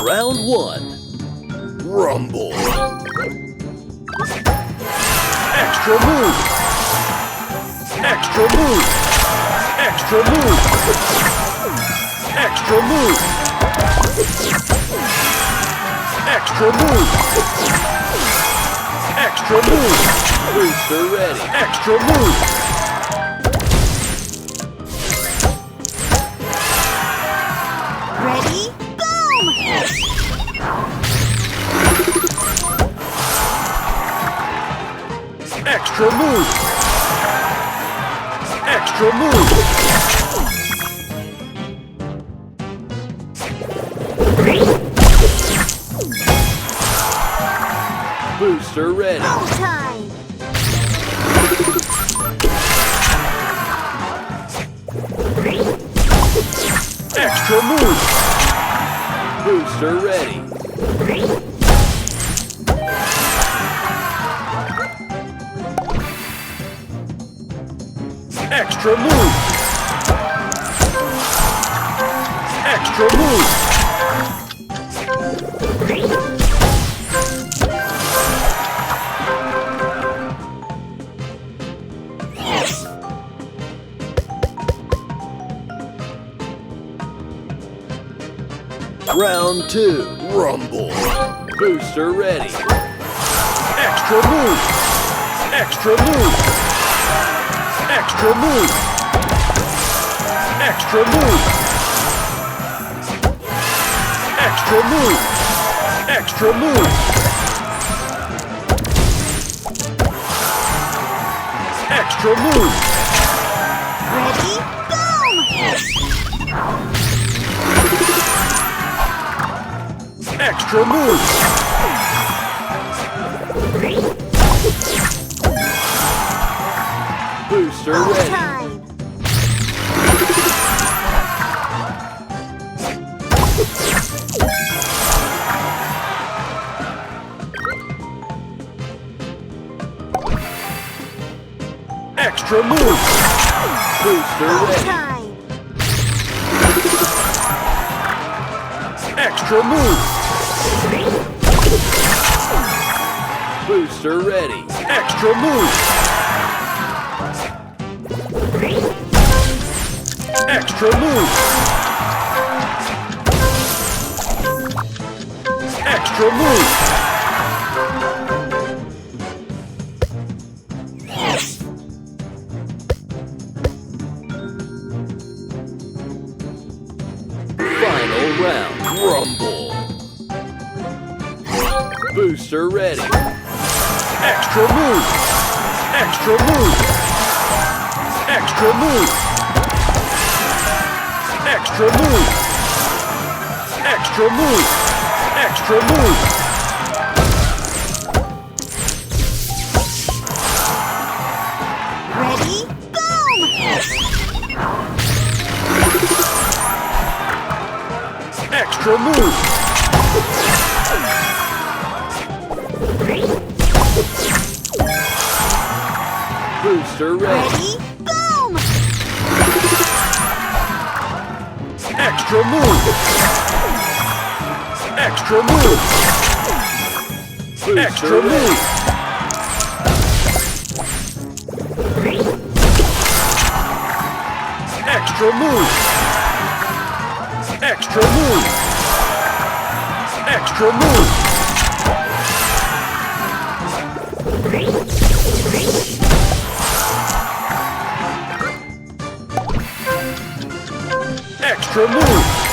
Round 1. Rumble. Extra move. Extra move. Extra move. Extra move. Extra move. Extra move. Booster ready. Extra move. Ready? Boom! Extra move. Extra move. Booster ready. Go time! Extra move. Booster ready. Extra move. Extra move. Round 2. Rumble. Booster ready. Extra move. Extra move. Extra move. Extra move. Extra move. Extra move. Extra move. Ready? Boom! Extra move. Booster Go ready. time! Extra move. Booster Go ready. time! Extra move. Booster ready. Extra move. Extra move. Extra move. Final round. Rumble. Booster ready. Extra move. Extra move. Extra move. Extra move. Extra move. Extra move. Ready? Boom! Extra move. Booster ready. Ready? Boom! Extra move. Extra move. Extra move. Extra move. Extra move. Extra move. Extra move.